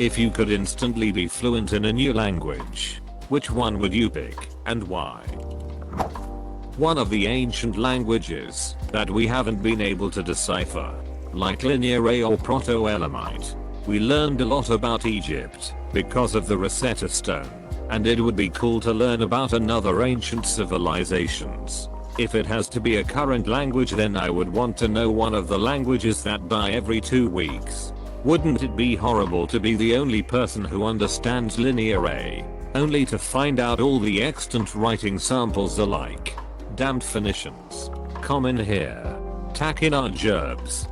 If you could instantly be fluent in a new language, which one would you pick and why? One of the ancient languages that we haven't been able to decipher, like Linear A or Proto-Elamite. We learned a lot about Egypt because of the Rosetta Stone, and it would be cool to learn about another ancient civilizations. If it has to be a current language, then I would want to know one of the languages that die every 2 weeks. Wouldn't it be horrible to be the only person who understands Linear A, only to find out all the extant writing samples alike? Damned Phoenicians. Come in here. Tack in our gerbs.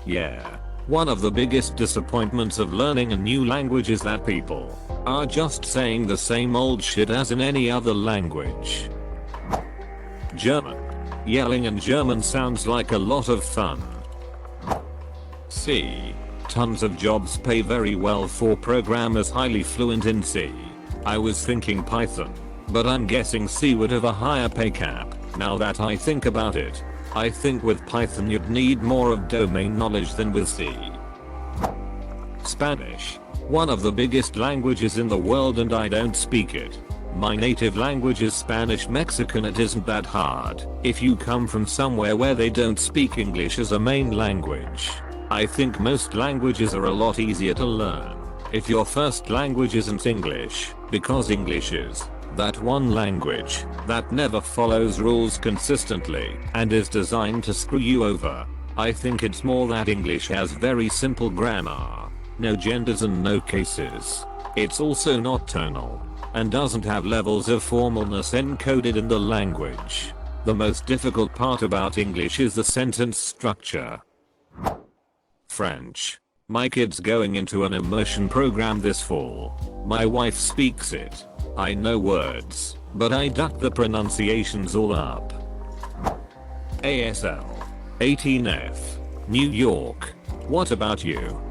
Yeah. One of the biggest disappointments of learning a new language is that people are just saying the same old shit as in any other language. German. Yelling in German sounds like a lot of fun. C. Tons of jobs pay very well for programmers highly fluent in C. I was thinking Python, but I'm guessing C would have a higher pay cap. Now that I think about it, I think with Python you'd need more of domain knowledge than with C. Spanish. One of the biggest languages in the world and I don't speak it. My native language is Spanish Mexican. It isn't that hard if you come from somewhere where they don't speak English as a main language. I think most languages are a lot easier to learn if your first language isn't English, because English is that one language that never follows rules consistently and is designed to screw you over. I think it's more that English has very simple grammar, no genders and no cases. It's also not tonal and doesn't have levels of formalness encoded in the language. The most difficult part about English is the sentence structure. French. My kid's going into an immersion program this fall. My wife speaks it. I know words, but I duck the pronunciations all up. ASL. 18F. New York. What about you?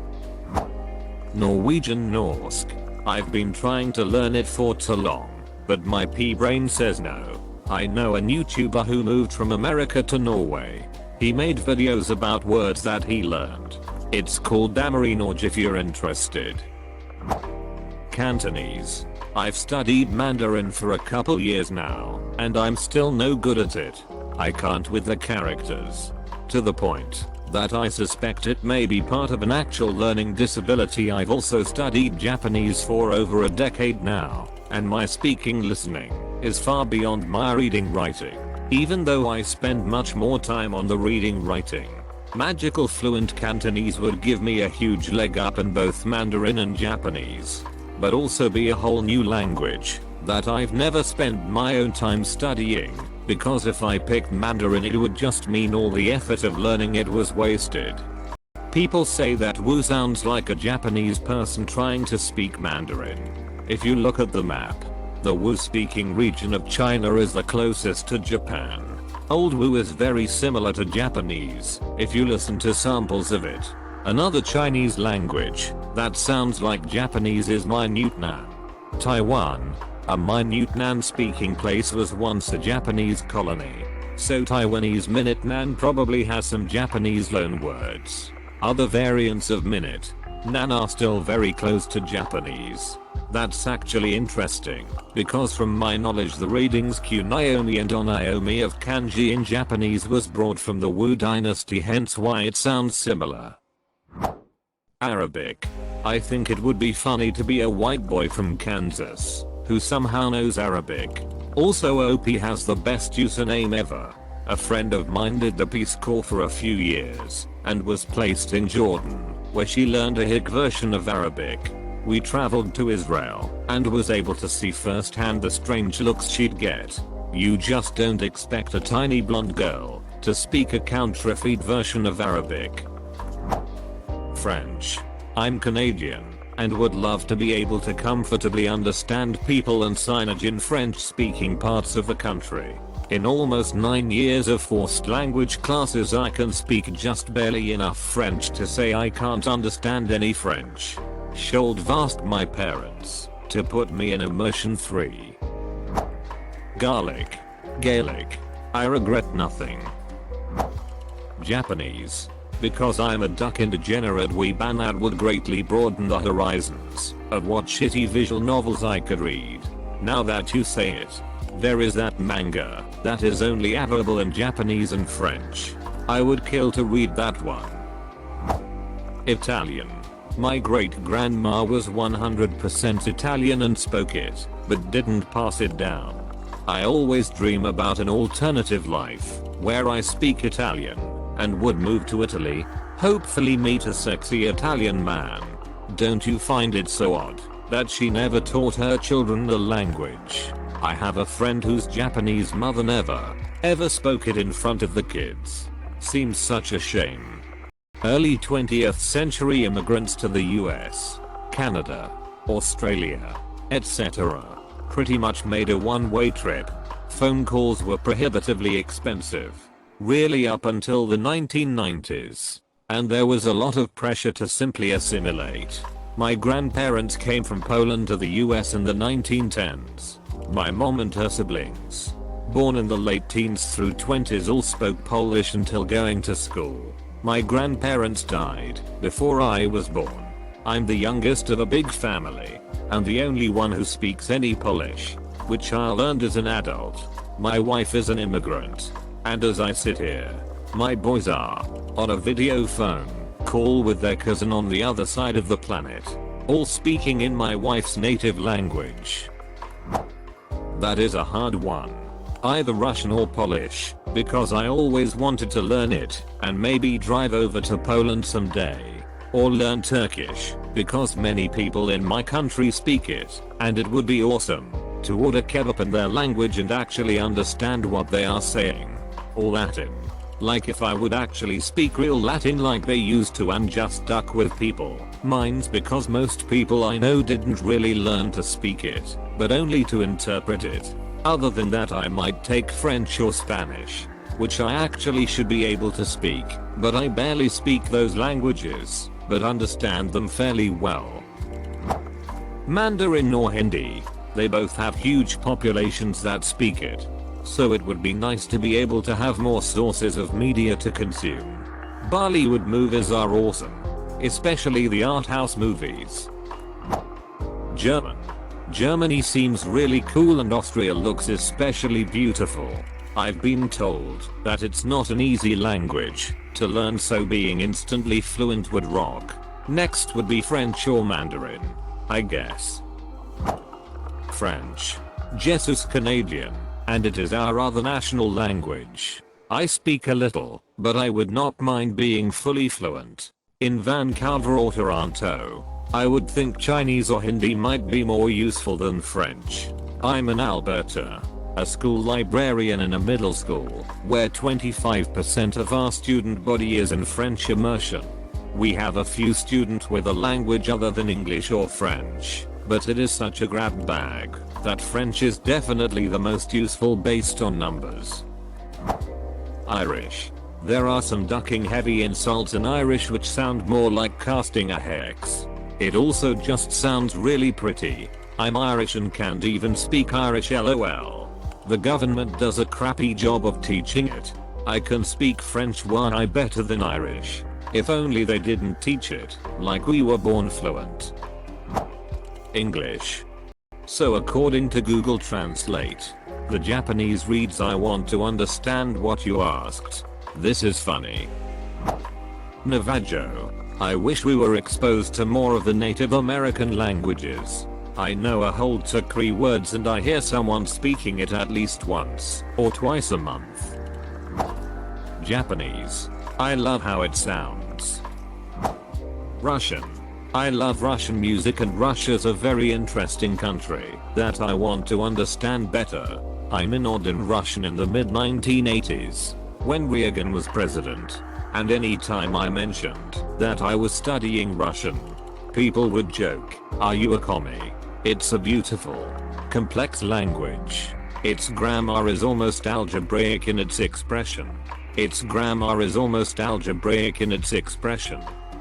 Norwegian Norsk. I've been trying to learn it for too long, but my pea-brain says no. I know a YouTuber who moved from America to Norway. He made videos about words that he learned. It's called Mandarin if you're interested. Cantonese. I've studied Mandarin for a couple years now, and I'm still no good at it. I can't with the characters. To the point that I suspect it may be part of an actual learning disability. I've also studied Japanese for over a decade now, and my speaking listening is far beyond my reading writing, even though I spend much more time on the reading writing. Magical fluent Cantonese would give me a huge leg up in both Mandarin and Japanese, but also be a whole new language that I've never spent my own time studying, because if I picked Mandarin it would just mean all the effort of learning it was wasted. People say that Wu sounds like a Japanese person trying to speak Mandarin. If you look at the map, the Wu speaking region of China is the closest to Japan. Old Wu is very similar to Japanese if you listen to samples of it. Another Chinese language that sounds like Japanese is Minute Nan. Taiwan. A Minute Nan speaking place was once a Japanese colony, so Taiwanese Minute Nan probably has some Japanese loan words. Other variants of Minute Nan are still very close to Japanese. That's actually interesting, because from my knowledge the readings Kuniomi and Oniomi of kanji in Japanese was brought from the Wu dynasty, hence why it sounds similar. Arabic. I think it would be funny to be a white boy from Kansas who somehow knows Arabic. Also OP has the best username ever. A friend of mine did the Peace Corps for a few years and was placed in Jordan, where she learned a hick version of Arabic. We traveled to Israel and was able to see firsthand the strange looks she'd get. You just don't expect a tiny blonde girl to speak a counterfeit version of Arabic. French. I'm Canadian and would love to be able to comfortably understand people and signage in French-speaking parts of the country. In almost 9 years of forced language classes I can speak just barely enough French to say I can't understand any French. Should asked my parents to put me in immersion 3. Gaelic. I regret nothing. Japanese. because I'm a duck and degenerate weeb, and that would greatly broaden the horizons of what shitty visual novels I could read. Now that you say it, there is that manga that is only available in Japanese and French. I would kill to read that one. Italian. My great-grandma was 100% Italian and spoke it, but didn't pass it down. I always dream about an alternative life, where I speak Italian, and would move to Italy, hopefully meet a sexy Italian man. Don't you find it so odd that she never taught her children the language? I have a friend whose Japanese mother never, ever spoke it in front of the kids. Seems such a shame. Early 20th century immigrants to the US, Canada, Australia, etc. pretty much made a one-way trip. Phone calls were prohibitively expensive, really up until the 1990s, and there was a lot of pressure to simply assimilate. My grandparents came from Poland to the US in the 1910s. My mom and her siblings, born in the late teens through 20s, all spoke Polish until going to school. My grandparents died before I was born. I'm the youngest of a big family, and the only one who speaks any Polish, which I learned as an adult. My wife is an immigrant, and as I sit here, my boys are on a video phone call with their cousin on the other side of the planet, all speaking in my wife's native language. That is a hard one. Either Russian or Polish, because I always wanted to learn it, and maybe drive over to Poland someday. Or learn Turkish, because many people in my country speak it, and it would be awesome to order kebab in their language and actually understand what they are saying. Or Latin. Like if I would actually speak real Latin like they used to and just stuck with people. Mine's because most people I know didn't really learn to speak it, but only to interpret it. Other than that, I might take French or Spanish, which I actually should be able to speak, but I barely speak those languages, but understand them fairly well. Mandarin or Hindi. They both have huge populations that speak it, so it would be nice to be able to have more sources of media to consume. Bollywood movies are awesome, especially the art house movies. German. Germany seems really cool and Austria looks especially beautiful. I've been told that it's not an easy language to learn, so being instantly fluent would rock. Next would be French or Mandarin, I guess. French. Jesus Canadian, and it is our other national language. I speak a little, but I would not mind being fully fluent. In Vancouver or Toronto, I would think Chinese or Hindi might be more useful than French. I'm in Alberta, a school librarian in a middle school, where 25% of our student body is in French immersion. We have a few students with a language other than English or French, but it is such a grab bag that French is definitely the most useful based on numbers. Irish. There are some ducking heavy insults in Irish which sound more like casting a hex. It also just sounds really pretty. I'm Irish and can't even speak Irish, lol. The government does a crappy job of teaching it. I can speak French way better than Irish. If only they didn't teach it, like we were born fluent. English. So according to Google Translate, the Japanese reads "I want to understand what you asked." This is funny. Navajo. I wish we were exposed to more of the Native American languages. I know a whole Tukri words and I hear someone speaking it at least once or twice a month. Japanese. I love how it sounds. Russian. I love Russian music and Russia's a very interesting country that I want to understand better. I minored in Russian in the mid 1980s when Reagan was president, and anytime I mentioned that I was studying Russian, people would joke, "Are you a commie?" It's a beautiful, complex language. Its grammar is almost algebraic in its expression.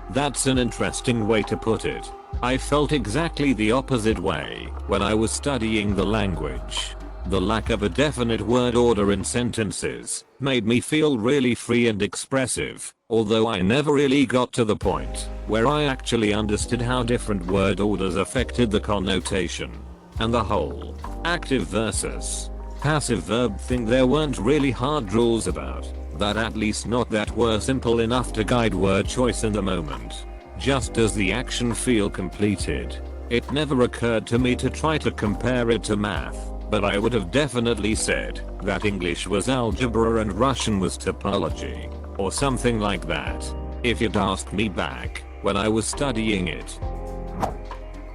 That's an interesting way to put it. I felt exactly the opposite way when I was studying the language. The lack of a definite word order in sentences made me feel really free and expressive, although I never really got to the point where I actually understood how different word orders affected the connotation. And the whole active versus passive verb thing there weren't really hard rules about that, at least not that were simple enough to guide word choice in the moment. Just does the action feel completed? It never occurred to me to try to compare it to math, but I would have definitely said that English was algebra and Russian was topology, or something like that, if you'd asked me back when I was studying it.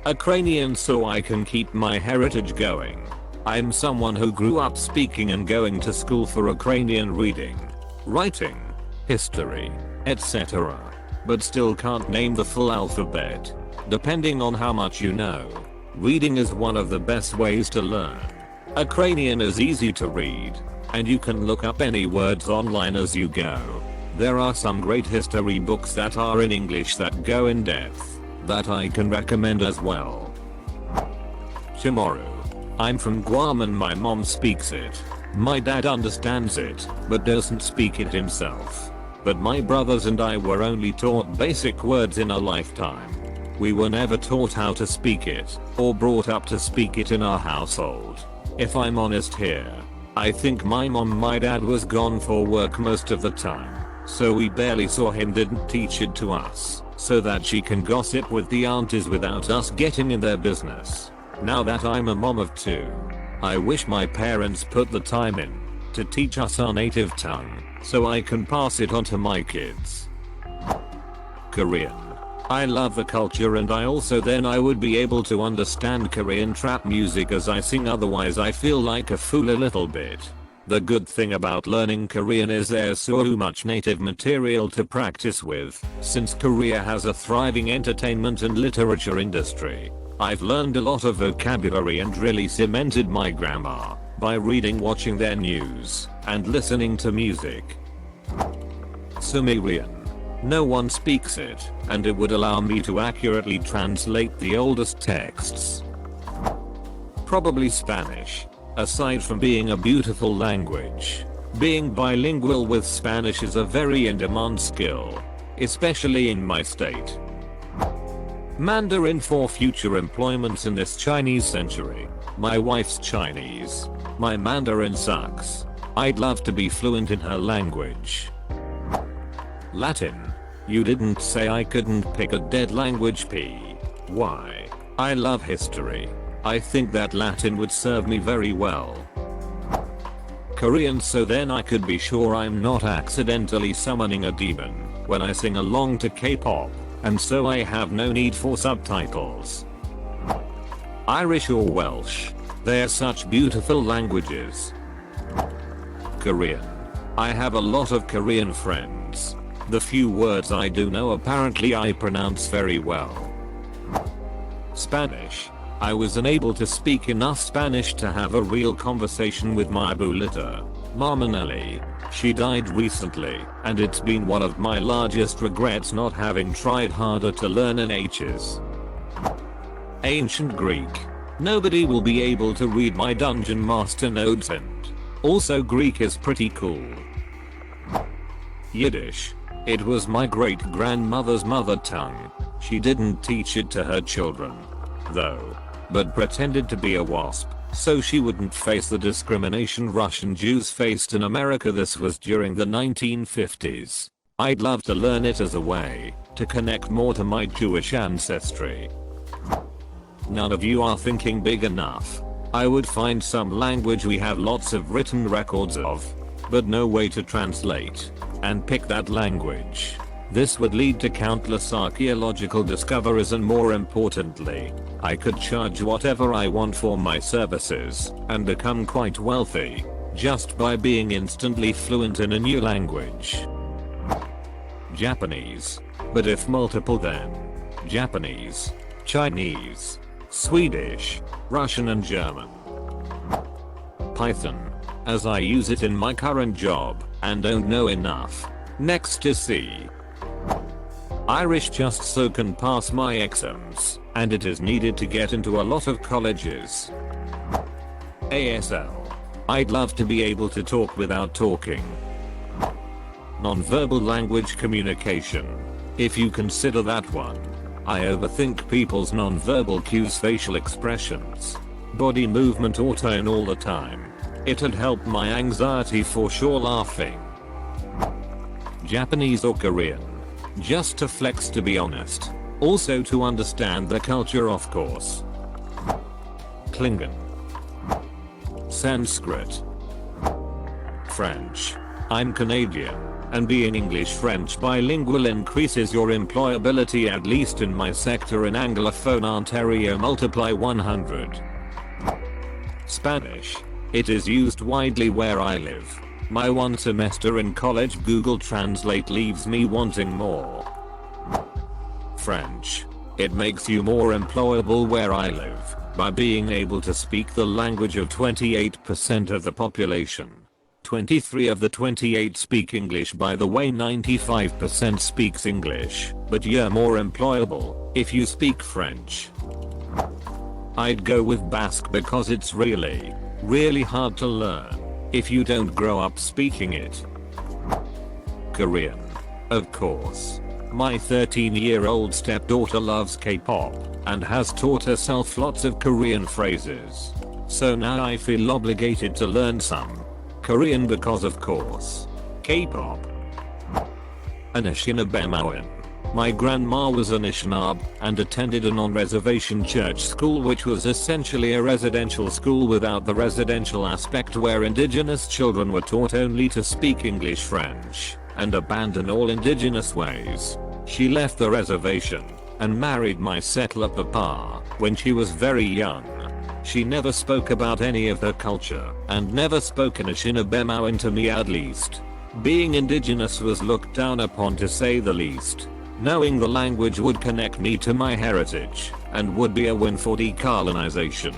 Ukrainian so I can keep my heritage going. I'm someone who grew up speaking and going to school for Ukrainian reading, writing, history, etc. But still can't name the full alphabet. Depending on how much you know, reading is one of the best ways to learn. Ukrainian is easy to read, and you can look up any words online as you go. There are some great history books that are in English that go in depth, that I can recommend as well. Tomorrow. I'm from Guam and my mom speaks it. My dad understands it, but doesn't speak it himself. But my brothers and I were only taught basic words in a lifetime. We were never taught how to speak it, or brought up to speak it in our household. If I'm honest here, I think my dad was gone for work most of the time, so we barely saw him, didn't teach it to us, so that she can gossip with the aunties without us getting in their business. Now that I'm a mom of 2, I wish my parents put the time in to teach us our native tongue, so I can pass it on to my kids. Korean. I love the culture, and I would be able to understand Korean trap music as I sing, otherwise I feel like a fool a little bit. The good thing about learning Korean is there's so much native material to practice with, since Korea has a thriving entertainment and literature industry. I've learned a lot of vocabulary and really cemented my grammar by reading, watching their news, and listening to music. Sumerian. No one speaks it, and it would allow me to accurately translate the oldest texts. Probably Spanish. Aside from being a beautiful language, being bilingual with Spanish is a very in-demand skill, especially in my state. Mandarin for future employments in this Chinese century. My wife's Chinese. My Mandarin sucks. I'd love to be fluent in her language. Latin. You didn't say I couldn't pick a dead language. Why? I love history. I think that Latin would serve me very well. Korean so then I could be sure I'm not accidentally summoning a demon when I sing along to K-pop, and so I have no need for subtitles. Irish or Welsh. They're such beautiful languages. Korean. I have a lot of Korean friends. The few words I do know apparently I pronounce very well. Spanish. I was unable to speak enough Spanish to have a real conversation with my abuelita, Mama Nelly. She died recently, and it's been one of my largest regrets not having tried harder to learn H's. Ancient Greek. Nobody will be able to read my Dungeon Master notes, and also Greek is pretty cool. Yiddish. It was my great-grandmother's mother tongue. She didn't teach it to her children, though, but pretended to be a WASP, so she wouldn't face the discrimination Russian Jews faced in America. This was during the 1950s. I'd love to learn it as a way to connect more to my Jewish ancestry. None of you are thinking big enough. I would find some language we have lots of written records of, but no way to translate, and pick that language. This would lead to countless archaeological discoveries, and more importantly, I could charge whatever I want for my services and become quite wealthy just by being instantly fluent in a new language. Japanese. But if multiple, then Japanese, Chinese, Swedish, Russian and German. Python. As I use it in my current job and don't know enough. Next is C. Irish just so can pass my exams, and it is needed to get into a lot of colleges. ASL. I'd love to be able to talk without talking. Non-verbal language communication. If you consider that one. I overthink people's non-verbal cues, facial expressions, body movement or tone all the time. It'd help my anxiety for sure. Laughing. Japanese or Korean. Just to flex, to be honest. Also to understand the culture, of course. Klingon. Sanskrit. French. I'm Canadian, and being English-French bilingual increases your employability, at least in my sector in Anglophone Ontario, multiply 100. Spanish. It is used widely where I live. My 1 semester in college Google Translate leaves me wanting more. French. It makes you more employable where I live, by being able to speak the language of 28% of the population. 23 of the 28 speak English. By the way, 95% speaks English, but you're more employable if you speak French. I'd go with Basque because it's really hard to learn if you don't grow up speaking it. Korean. Of course. My 13-year-old stepdaughter loves K-pop and has taught herself lots of Korean phrases. So now I feel obligated to learn some Korean because, of course, K-pop. Anishinaabemowin. My grandma was Anishinaabe and attended a non-reservation church school, which was essentially a residential school without the residential aspect, where indigenous children were taught only to speak English, French, and abandon all indigenous ways. She left the reservation and married my settler papa when she was very young. She never spoke about any of her culture and never spoke Anishinaabemowin to me, at least. Being indigenous was looked down upon, to say the least. Knowing the language would connect me to my heritage and would be a win for decolonization.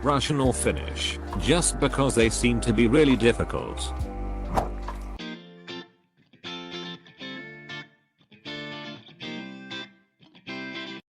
Russian or Finnish, just because they seem to be really difficult.